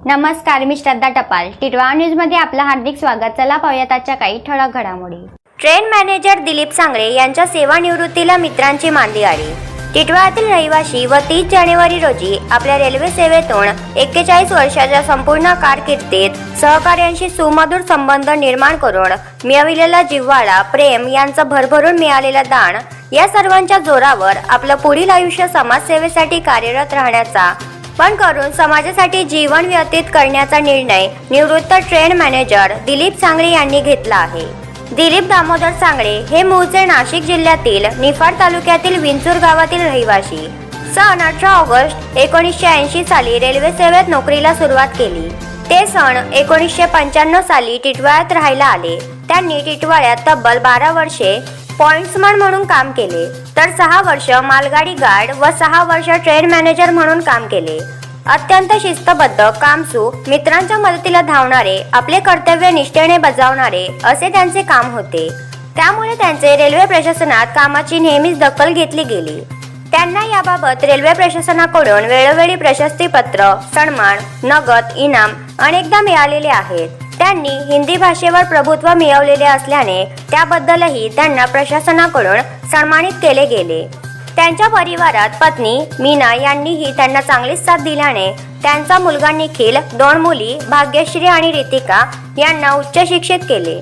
नमस्कार, मी श्रद्धा टपाल. टिटवाळा न्यूजमध्ये आपलं हार्दिक स्वागत. चला पाहूयात आजच्या काही ठळक घडामोडी. ट्रेन मॅनेजर दिलीप सांगळे यांच्या सेवानिवृत्तीला मित्रांची मांदी आली. टिटवाळ्यातील रहिवासी व 30 जानेवारी रोजी आपल्या रेल्वे सेवेतून 41 वर्षाच्या संपूर्ण कारकिर्दीत सहकार्यांशी सुमधुर संबंध निर्माण करून मिळविलेला जिव्हाळा, प्रेम यांचं भरभरून मिळालेलं दान या सर्वांच्या जोरावर आपलं पुढील आयुष्य समाजसेवेसाठी कार्यरत राहण्याचा पण करून समाजासाठी जीवन व्यतीत करण्याचा निर्णय निवृत्त ट्रेन मॅनेजर दिलीप सांगळे यांनी घेतला आहे. दिलीप दामोदर सांगळे हे मूळचे नाशिक जिल्ह्यातील निफाड तालुक्यातील विंचूर गावातील रहिवासी. सन 18 ऑगस्ट 1980 साली रेल्वे सेवेत नोकरीला सुरुवात केली. ते सन 1995 साली टिटवाळ्यात राहायला आले. त्यांनी टिटवाळ्यात तब्बल 12 वर्षे पॉइंट्समन म्हणून काम केले, तर 6 वर्ष मालगाडी गार्ड व 6 वर्ष ट्रेन मॅनेजर म्हणून काम केले. अत्यंत शिस्तबद्ध, कामसू, मित्रांच्या मदतीला धावणारे, आपले कर्तव्य निष्ठेने बजावणारे असे त्यांचे काम होते. त्यामुळे त्यांचे रेल्वे प्रशासनात कामाची नेहमीच दखल घेतली गेली. त्यांना याबाबत रेल्वे प्रशासनाकडून वेळोवेळी प्रशस्तीपत्र, सन्मान, नगद इनाम अनेकदा मिळालेले आहेत. त्यांनी हिंदी भाषेवर प्रभुत्व मिळवलेले असल्याने त्याबद्दलही त्यांना प्रशासनाकडून सन्मानित केले गेले. त्यांच्या परिवारात पत्नी मीना यांनीही त्यांना चांगलीच साथ दिल्याने त्यांचा मुलगा निखिल, 2 मुली भाग्यश्री आणि रितिका यांना उच्च शिक्षित केले.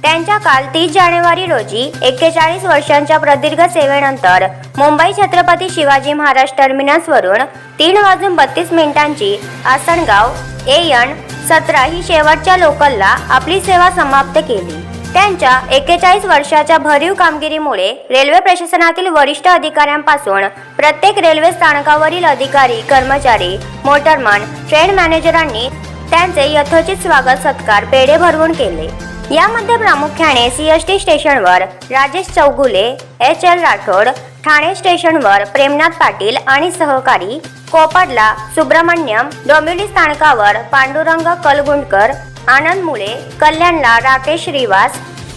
त्यांच्या काल 30 जानेवारी रोजी 41 वर्षांच्या प्रदीर्घ सेवेनंतर मुंबई छत्रपती शिवाजी महाराज टर्मिनसवरून 3:32 आसनगाव AN 17 ही शेवटच्या लोकलला आपली सेवा समाप्त केली. त्यांच्या 41 वर्षाच्या भरीव कामगिरीमुळे रेल्वे प्रशासनातील वरिष्ठ अधिकाऱ्यांपासून प्रत्येक रेल्वे स्थानकावरील अधिकारी, कर्मचारी, मोटरमन, ट्रेन मॅनेजरांनी त्यांचे यथोचित स्वागत सत्कार पेढे भरवून केले. यामध्ये प्रामुख्याने CST स्टेशनवर राजेश चौगुले, HL राठोड, ठाणे स्टेशनवर प्रेमनाथ पाटील आणि सहकारी, कोपडला सुब्रमण्यम, डोंबिवली स्थानकावर पांडुरंग कलगुंडकर, आनंद मुळे, कल्याणला राकेश रिवास,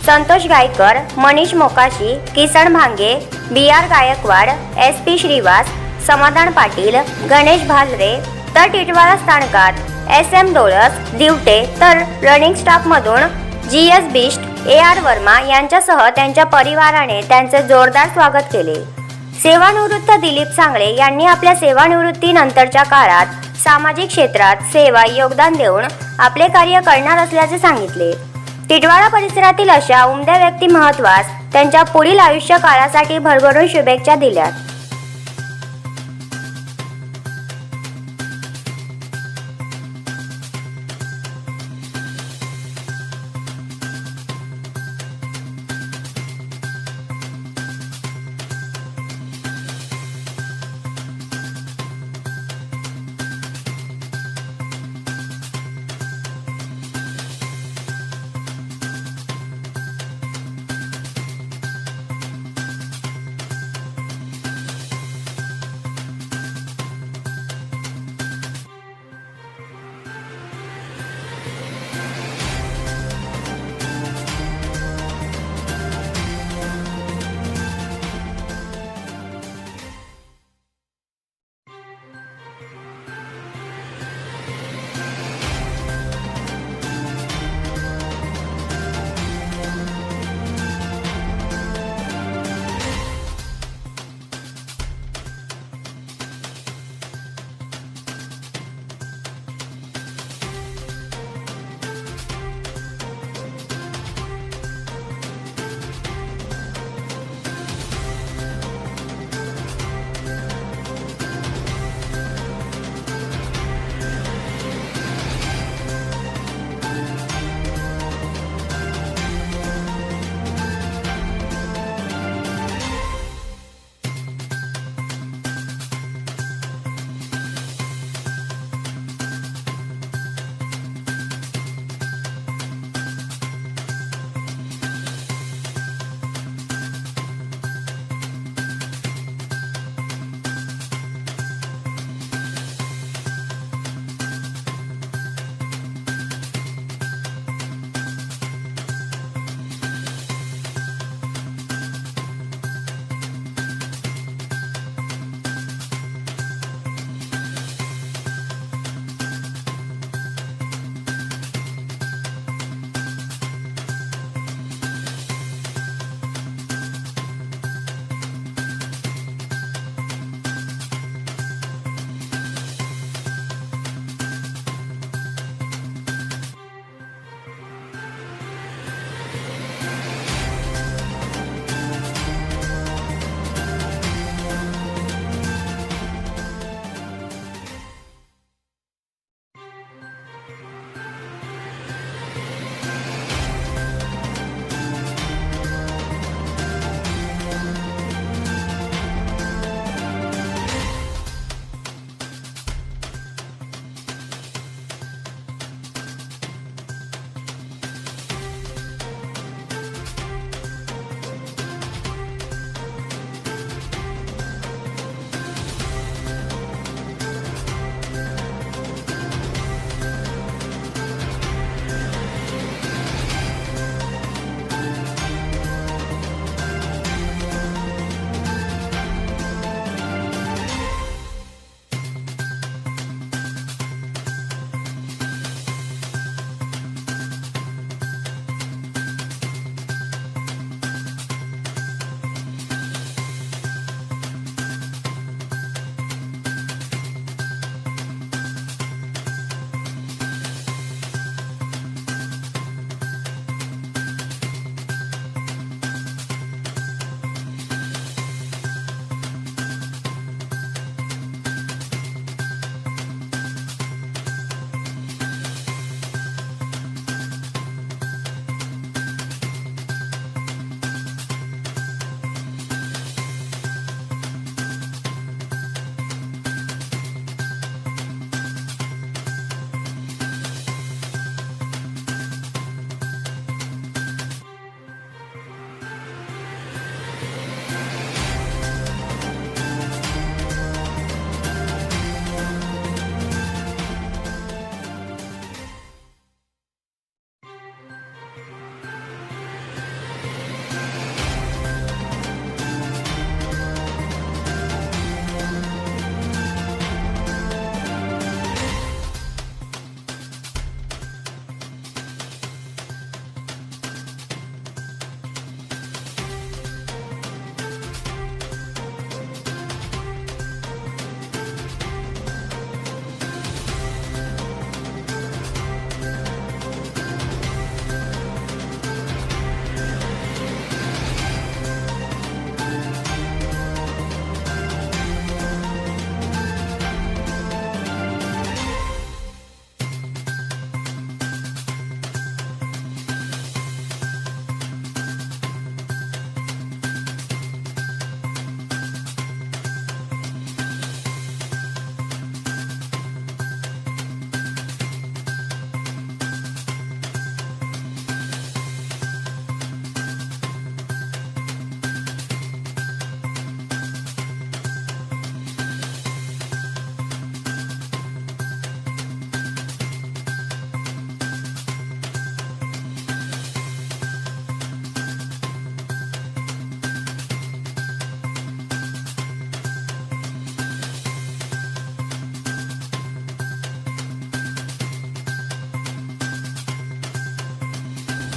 संतोष गायकर, मनीष मोकाशी, किसन भांगे, BR गायकवाड, SP श्रीवास, समाधान पाटील, गणेश भालरे, तर टिटवाळा स्थानकात SM डोळस, दिवटे, तर रनिंग स्टाफमधून GS बिष्ट, AR वर्मा यांच्यासह त्यांच्या परिवाराने त्यांचे जोरदार स्वागत केले. सेवानिवृत्त दिलीप सांगळे यांनी आपल्या सेवानिवृत्तीनंतरच्या काळात सामाजिक क्षेत्रात सेवा योगदान देऊन आपले कार्य करणार असल्याचे सांगितले. टिटवाळा परिसरातील अशा उमद्या व्यक्तिमत्त्वास त्यांच्या पुढील आयुष्य काळासाठी भरभरून शुभेच्छा दिल्यात.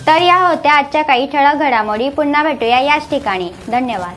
तर या होत्या आजच्या काही ठळक घडामोडी. पुन्हा भेटूया याच ठिकाणी. धन्यवाद.